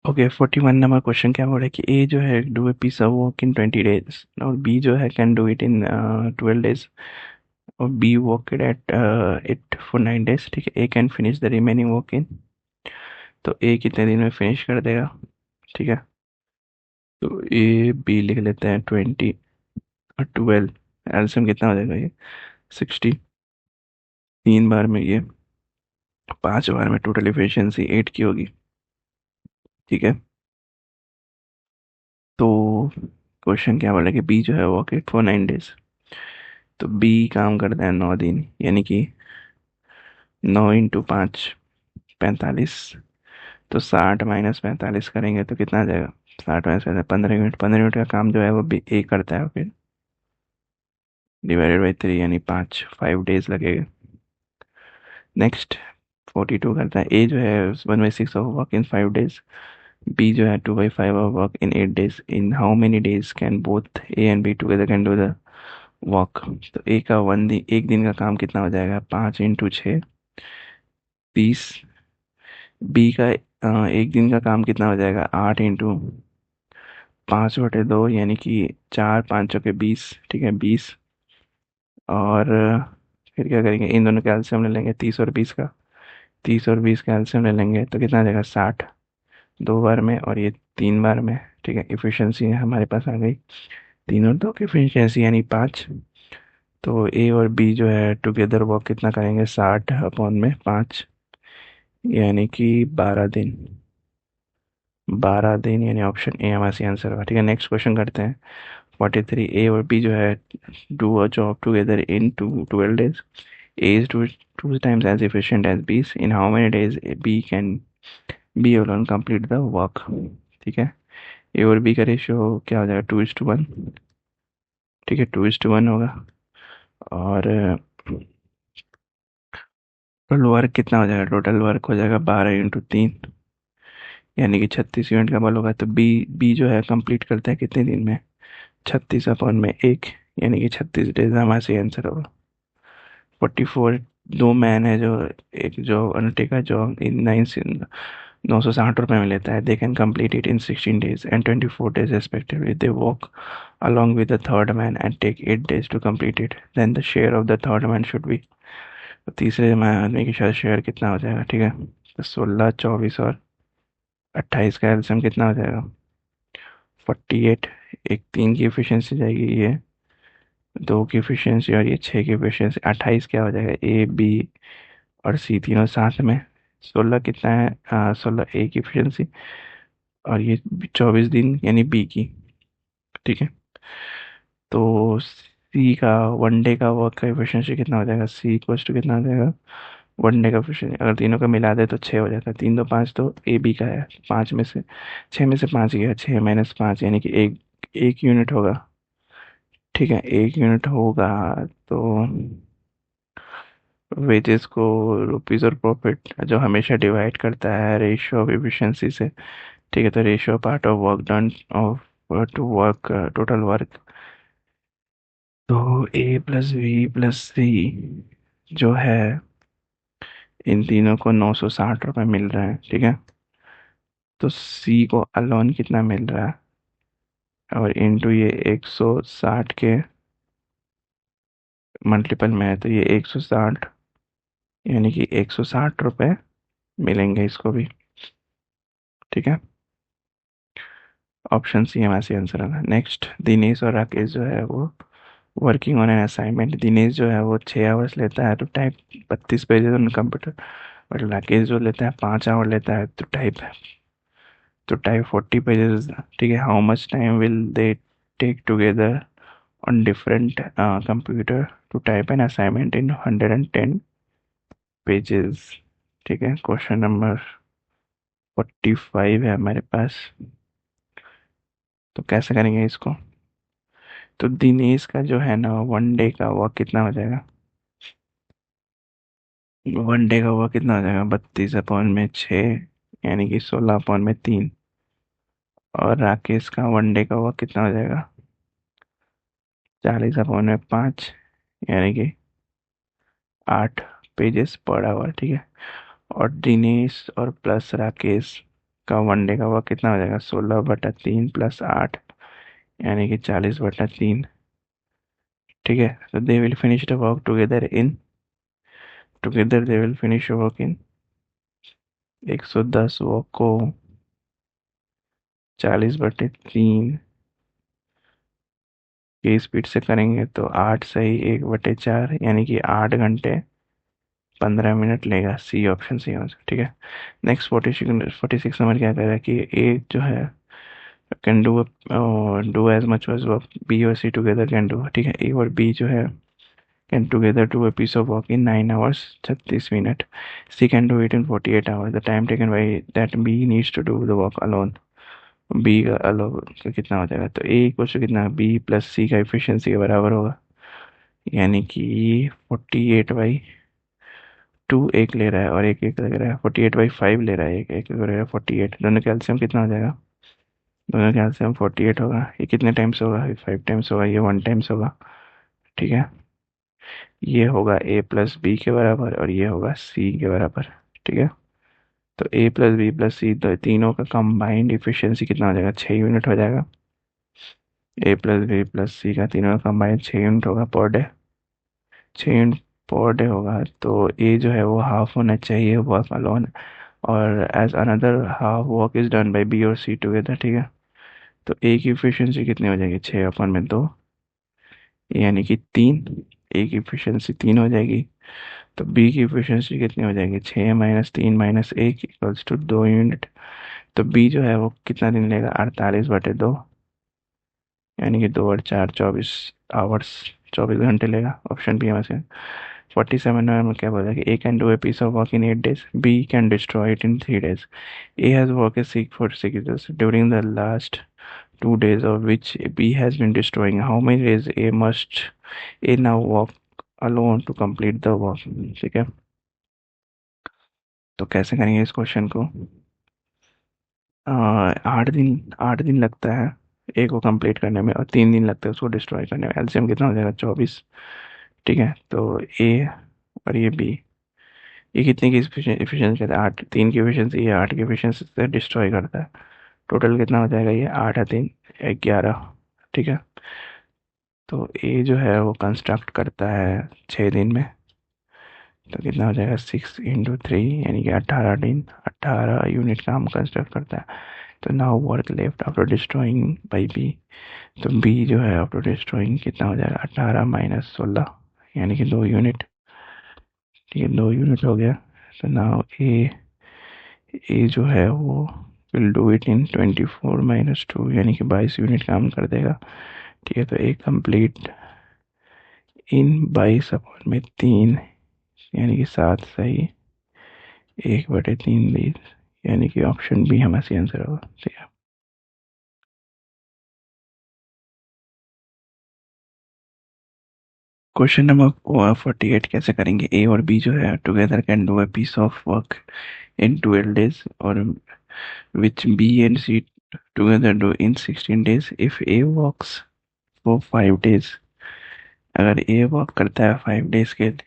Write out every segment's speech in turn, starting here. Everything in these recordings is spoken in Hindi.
ओके 41 नंबर क्वेश्चन क्या बोल रहा है कि ए जो है do a piece of work in 20 days और बी जो है can do it in 12 days और B work it for 9 days। ठीक है, A can finish the remaining work in, तो ए कितने दिन में फिनिश कर देगा। ठीक है, तो ए बी लिख लेते हैं 20 और 12, एल्सियम कितना हो जाएगा ये 60। 3 बार में ये 5 बार में टोटल एफिशिएंसी 8 की होगी। ठीक है, तो क्वेश्चन क्या बोला कि बी जो है वर्क इट फॉर 9 days, तो बी काम करता है 9 दिन, यानी कि 9 × 5 45। तो 60 - 45 करेंगे तो कितना आ जाएगा, 60 - 45 15 मिनट। 15 मिनट का काम जो है वो बी ए करता है, फिर डिवाइडेड बाई 3 यानी 5 डेज लगेगा। नेक्स्ट 42 करता है ए जो है 1/6 of work in 5 days, B जो है 2/5 of work in 8 days। In how many days can both A and B together can do the work. तो ए का 1 दिन, एक दिन का काम कितना हो जाएगा, 5 × 6 30। बी का एक दिन का काम कितना हो जाएगा, 8 × 5/2 यानी कि 4×5 = 20। ठीक है, 20। और फिर क्या करेंगे, इन दोनों का एलसीएम ले लेंगे, 30 और 20 का। 30 और 20 का एलसीएम ले लेंगे तो कितना आ जाएगा, 60। 2 बार में और ये 3 बार में। ठीक है, इफिशियंसी हमारे पास आ गई, 3 और 2 की इफिशियंसी यानी 5। तो ए और बी जो है टुगेदर वर्क कितना करेंगे, 60/5 यानी कि 12 दिन। 12 दिन यानी ऑप्शन ए हमारा सही आंसर होगा। ठीक है, नेक्स्ट क्वेश्चन करते हैं। 43 ए और बी जो है do a job together in 12 days। A is two times as efficient as B. In how many days B can be alone complete the work. ठीक है, ए और बी का रेशियो क्या हो जाएगा, 2:1। ठीक है, 2:1 होगा। और टोटल वर्क कितना हो जाएगा, टोटल वर्क हो जाएगा 12 × 3 यानी कि 36 यूनिट का बल होगा। तो बी बी जो है कंप्लीट करता है कितने दिन में, 36/1 यानी कि 36 डेज हमारा सही आंसर होगा। 44 दो मैन है जो, एक जो अंडरटेकर जो इन 960 रुपये में लेता है, they can complete it in 16 days and 24 days respectively. They walk along with the third man and take 8 days to complete it, then the share of the third man should be। तो तीसरे मैन आदमी की शायद शेयर कितना हो जाएगा। ठीक है, तो 16, 24 और 28 का एल्सियम कितना हो जाएगा, 48। एक 3 की एफिशिएंसी जाएगी, ये 2 की एफिशिएंसी और ये 6 की एफिशिएंसी। 28 क्या हो जाएगा, ए बी और सी तीनों साथ में। 16 कितना है, 16 ए की एफिशिएंसी और ये 24 दिन यानी बी की। ठीक है, तो सी का 1 डे का वर्क का एफिशिएंसी कितना हो जाएगा, सी इक्वल्स टू कितना हो जाएगा, 1 डे का एफिशिएंसी अगर तीनों का मिला दे तो 6 हो जाता है। 3 2 5, तो ए बी का है, 6 में से 5 गया, 6 - 5 यानी कि एक यूनिट होगा। ठीक है, एक यूनिट होगा। तो वेजेस को रुपीज़ और प्रॉफिट जो हमेशा डिवाइड करता है रेशियो ऑफ एफिशिएंसी से। ठीक है, तो ratio part of work done of to work total work. तो A plus B plus C जो है, इन तीनों को 960 रुपये मिल रहा है। ठीक है, तो सी को अलोन कितना मिल रहा है, और इनटू ये 160 के मल्टीपल में है, तो ये 160 यानी कि 160 रुपये मिलेंगे इसको भी। ठीक है, ऑप्शन सी हमारा सही आंसर होगा। नेक्स्ट, दिनेश और राकेश जो है वो working on an assignment. Dinesh जो है वो 6 आवर्स लेता है to type 32 pages on computer, और राकेश जो लेता है 5 आवर लेता है to type 40 pages। ठीक है, how much time will they take together on different computer to type an assignment in 110 pages. ठीक है, क्वेश्चन नंबर 45 है हमारे पास, तो कैसे करेंगे इसको। तो दिनेश का जो है ना 1 डे का वर्क कितना हो जाएगा, 1 डे का वर्क कितना हो जाएगा, 32/6 यानी कि 16/3। और राकेश का 1 डे का वर्क कितना हो जाएगा, 40/5 यानी कि 8 पेजेस पर आवर। ठीक है, और दिनेश और प्लस राकेश का 1 डे का वर्क कितना हो जाएगा? 16/3 प्लस 8, यानी कि 40/3। ठीक है, तो they will finish the work together they will finish work in 110 work को 40/3 की स्पीड से करेंगे तो 8 सही 1/4, यानी कि 8 घंटे 15 मिनट लेगा। C option C answer. ठीक है, नेक्स्ट 46 नंबर क्या कह रहा है कि ए जो है can do as much as work B और सी टुगेदर कैन डू। ठीक है, ए और बी जो है can together do a piece of work in 9 hours 36 minute. C can do it in 48 hours। The time taken by that B needs to do the work alone. B का अलोन का कितना हो जाएगा? तो ए इक्वल टू कितना? बी प्लस सी का एफिशिएंसी के बराबर होगा, यानी कि 48/2 एक ले रहा है और एक एक ले रहा है। 48/5 ले रहा है, एक एक ले रहा है 48। दोनों का एलसीएम कितना हो जाएगा? दोनों का एलसीएम 48 होगा। ये कितने टाइम्स होगा? ये 5 टाइम्स होगा, ये 1 टाइम्स होगा। ठीक है, ये होगा ए प्लस बी के बराबर और ये होगा सी के बराबर। ठीक है, तो ए प्लस बी प्लस सी तो तीनों का कंबाइंड इफिशियंसी कितना हो जाएगा? 6 यूनिट हो जाएगा। ए प्लस बी प्लस सी का तीनों का कंबाइंड 6 यूनिट होगा per day. 6 unit per day होगा, तो ए जो है वो हाफ होना चाहिए वर्क अलोन, और as another half work is done by B और सी टुगेदर। ठीक है, तो ए की इफिशियंसी कितनी हो जाएगी? 6/2, यानी कि 3। ए की इफिशियंसी 3 हो जाएगी, तो बी की इफिशियंसी कितनी हो जाएगी? 6 - 3 - 1 इक्वल्स टू 2 यूनिट। तो बी जो है वो कितना दिन लेगा? 48/2, यानी कि 2 और 4 24 आवर्स, 24 घंटे लेगा। ऑप्शन बी हमारे 47 में क्या बोला कि A can do a piece of work in 8 days, B can destroy it in 3 days। A has work a seek for 6 days during the last 2 days of which B has been destroying. How many days A now walk alone to complete the work? ठीक है, तो कैसे करेंगे इस क्वेश्चन को? 8 दिन लगता है ए को कंप्लीट करने में और 3 दिन लगता है उसको डिस्ट्रॉय करने में। एलसीएम कितना हो जाएगा? 24। ठीक है, तो ए और ये बी, ये कितने की एफिशिएंसी कहता है? 8। 3 की एफिशिएंसी, ये 8 की एफिशिएंसी से डिस्ट्रॉय करता है। टोटल कितना हो जाएगा? ये 8 और 3 11। ठीक है, तो ए जो है वो कंस्ट्रक्ट करता है 6 दिन में, तो कितना हो जाएगा? 6 × 3, यानी कि 18 दिन, 18 यूनिट का हम कंस्ट्रक्ट करता है। तो now work left after destroying by B, तो बी जो है आफ्टर डिस्ट्रॉइंग कितना हो जाएगा? 18 - 16, यानी कि 2 यूनिट। ठीक है, 2 यूनिट हो गया। तो नाउ ए जो है वो विल डू इट इन 24 - 2, यानी कि 22 यूनिट काम कर देगा। ठीक है, तो ए कंप्लीट इन 22/3, यानी कि 7 सही 1/3 दी, यानी कि ऑप्शन बी हमारा सही आंसर होगा। ठीक है, क्वेश्चन नंबर 48 कैसे करेंगे? ए और बी जो है together can do a piece of work in 12 days, और which B and C together do in 16 days। If A works for 5 days, अगर ए वर्क करता है 5 days के लिए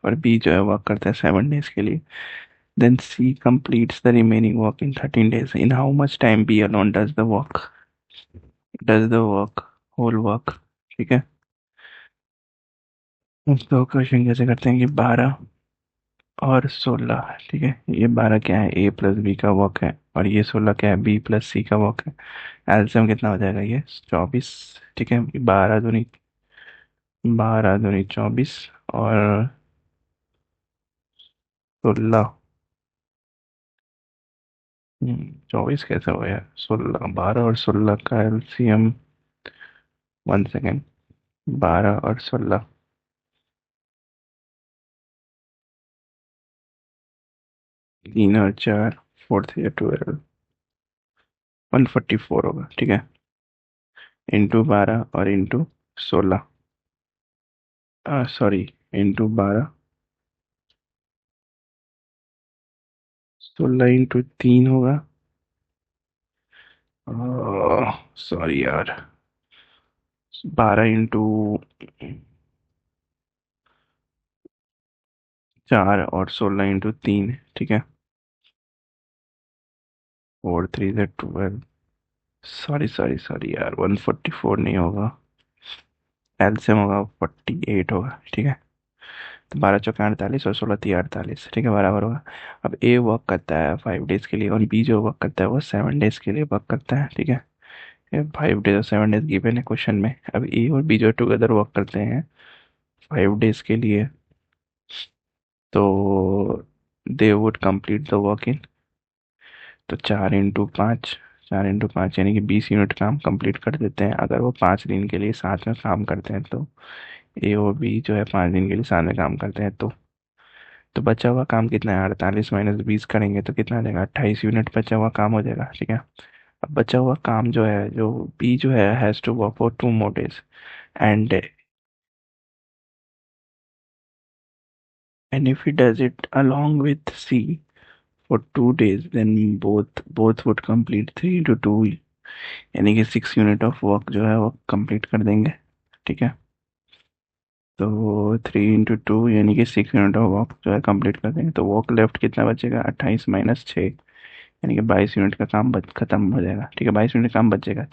और बी जो है वर्क करता है 7 days के लिए, then C completes the remaining work in 13 days. In how much time B alone does the work? Does the work, whole work? ठीक है, तो क्वेश्चन कैसे करते हैं कि 12 और 16। ठीक है, ये 12 क्या है? ए प्लस बी का वर्क है, और ये 16 क्या है? बी प्लस सी का वर्क है। एल्सियम कितना हो जाएगा? ये 24। ठीक है, 12 दूनी 24 और 16। 24 कैसे हो यार? 12 और 16 का एलसीएम, 1 सेकेंड, 12 और 16, 3 और 4, 4 3 12, 144 होगा। ठीक है, इंटू 12 और इंटू 16, सॉरी, इंटू 12, 16 इंटू 3 होगा। सॉरी यार, 12 इंटू 4 और 16 इंटू 3। ठीक है, फोर थ्री से 12। सॉरी सॉरी सॉरी यार, 144 नहीं होगा, एलसीएम होगा 48 होगा, ठीक है। तो 12 चौके 48 और 16 3 48, ठीक है, बराबर होगा। अब ए वर्क करता है 5 डेज के लिए और बी जो वर्क करता है वो 7 डेज के लिए वर्क करता है, ठीक है। ये 5 डेज और 7 डेज गिवन है क्वेश्चन में। अब ए और बी जो टुगेदर वर्क करते हैं 5 डेज के लिए, तो they would complete the work in, तो 4 इंटू 5, 4 इंटू 5 यानी कि 20 यूनिट काम कंप्लीट कर देते हैं अगर वो 5 दिन के लिए साथ में काम करते हैं। तो ए और बी जो है 5 दिन के लिए साथ में काम करते हैं। तो बचा हुआ काम कितना है, 48 - 20 करेंगे तो कितना आ जाएगा, 28 यूनिट बचा हुआ काम हो जाएगा, ठीक है। अब बचा हुआ काम जो है, जो बी जो है has to work for 2 more days and if he does it along with C for 2 days, then both would complete 3 into 2, यानी कि 6 यूनिट ऑफ वर्क जो है वो कंप्लीट कर देंगे, ठीक है। तो 3 into 2 यानी कि 6 यूनिट ऑफ वर्क जो है कंप्लीट कर देंगे। तो वर्क लेफ्ट कितना बचेगा, 28 - 6, यानी कि 22 यूनिट का काम खत्म हो जाएगा, ठीक है, 22 यूनिट काम बचेगा।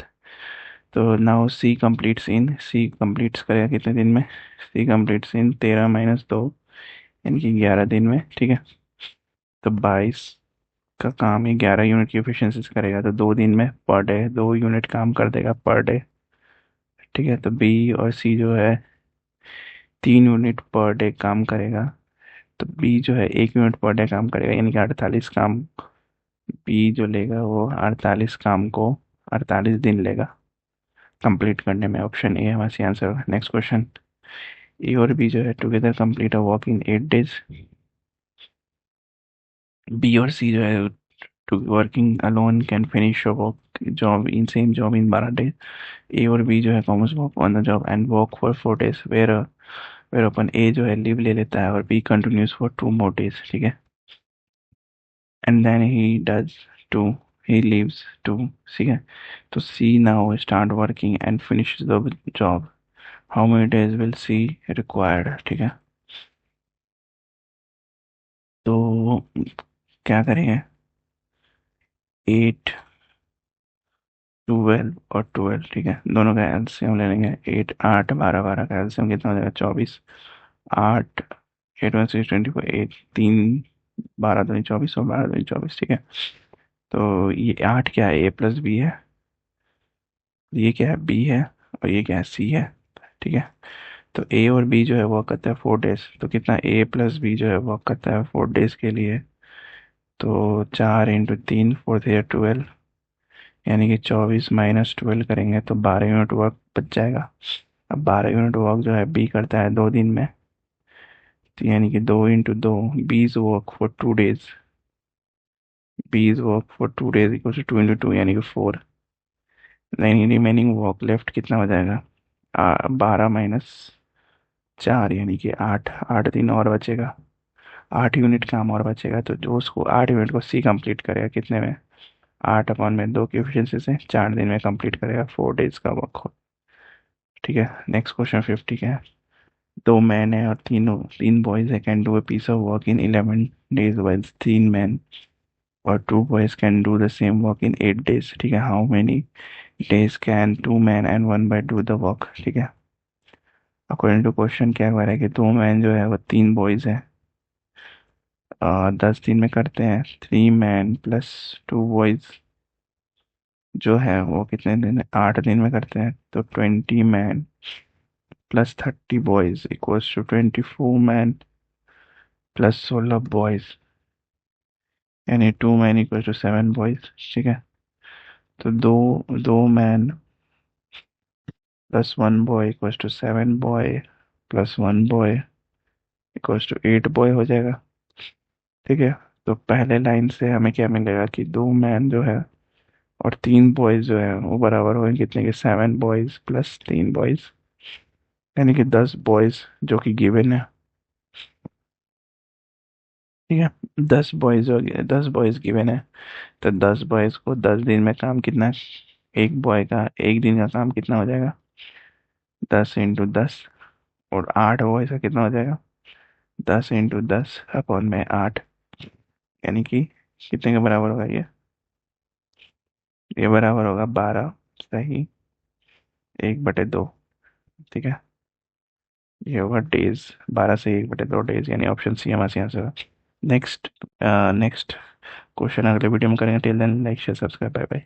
तो नाउ सी कंप्लीट्स करेगा कितने दिन में, सी कंप्लीट्स इन 13 - 2 यानी कि 11 दिन में, ठीक है। तो 22 का काम ही 11 यूनिट की एफिशिएंसी से करेगा, तो 2 दिन में पर डे 2 यूनिट काम कर देगा पर डे, ठीक है। तो बी और सी जो है 3 यूनिट पर डे काम करेगा, तो बी जो है 1 यूनिट पर डे काम करेगा, यानी कि 48 काम बी जो लेगा वो 48 काम को 48 दिन लेगा कंप्लीट करने में। ऑप्शन ए है हमारा सही आंसर। नेक्स्ट क्वेश्चन, ए और बी जो है together complete a work in 8 days. B और सी जो है two working alone can finish work job in same job in 12 days. A और बी जो है commence work on the job and work for 4 days, whereupon A जो है लीव ले लेता है और B continues for 2 more days, ठीक है। And then he does to he leaves to, ठीक है। तो C now start working and finish the job, how many days will C required, ठीक है। तो क्या करेंगे, 8, 12 और 12, ठीक है, दोनों का एलसीएम ले लेंगे। 8 8 12 12 का एलसीएम कितना हो जाएगा, 24। 8 8 1 6 24, 8 3 12 दूनी 24 और 12 दूनी 24, ठीक है। तो ये 8 क्या है, ए प्लस बी है, ये क्या है, बी है, और ये क्या है, सी है, ठीक है। तो ए और बी जो है वर्क करता है 4 डेज, तो कितना ए प्लस बी जो है वर्क करता है 4 डेज के लिए, तो 4 इंटू 3 4 3 12, यानी कि 24 - 12 करेंगे तो 12 यूनिट वर्क बच जाएगा। अब 12 यूनिट वर्क जो है बी करता है 2 दिन में, तो यानी कि 2 into 2, B's work for 2 days, B's work for 2 days equal to 2 into 2 यानी कि 4। रिमेनिंग वर्क लेफ्ट कितना हो जाएगा, 12 - 4 यानी कि 8, 8 दिन और बचेगा, 8 यूनिट काम और बचेगा। तो जो उसको 8 यूनिट को सी कंप्लीट करेगा कितने में, 8/2 की एफिशिएंसी से 4 दिन में कंप्लीट करेगा 4 डेज का वर्क हो, ठीक है। नेक्स्ट क्वेश्चन 50 का है, 2 मैन है और तीन बॉयज है, can do a piece of work in 11 days while 3 man और 2 boys can do the same work in 8 days, ठीक है। How many days can 2 man and 1 boy do the work, ठीक है। अकॉर्डिंग टू क्वेश्चन क्या कह रहा है कि 2 मैन जो है वो 3 बॉयज है, 10 दिन में करते हैं, 3 मैन प्लस 2 बॉयज जो है वो कितने दिन, 8 दिन में करते हैं, तो 20 man plus 30 boys equals to 24 man plus 16 boys, यानी 2 मैन इक्वल टू 7 बॉयज, ठीक है। तो 2 man plus 1 boy equals to 7 boy plus 1 boy equals to 8 boy हो जाएगा, ठीक है। तो पहले लाइन से हमें क्या मिलेगा कि 2 मैन जो है और 3 बॉयज जो है वो बराबर होंगे कितने के, 7 बॉयज प्लस 3 बॉयज, यानी कि 10 बॉयज जो कि गिवन है, ठीक है। 10 बॉयज हो गए, 10 बॉयज गिवन है, तो 10 बॉयज को 10 दिन में काम कितना है, एक बॉय का एक दिन का काम कितना हो जाएगा, 10 इंटू 10, और 8 बॉयज का कितना हो जाएगा, 10 इंटू 10 अपॉन में 8, यानी कि कितने के बराबर होगा ये, ये बराबर होगा 12 सही 1/2। ठीक है, ये होगा डेज, 12 से 1/2 डेज, यानी ऑप्शन सी हमारे यहाँ से होगा। नेक्स्ट नेक्स्ट क्वेश्चन अगले वीडियो में करेंगे। Till then like share subscribe, bye bye.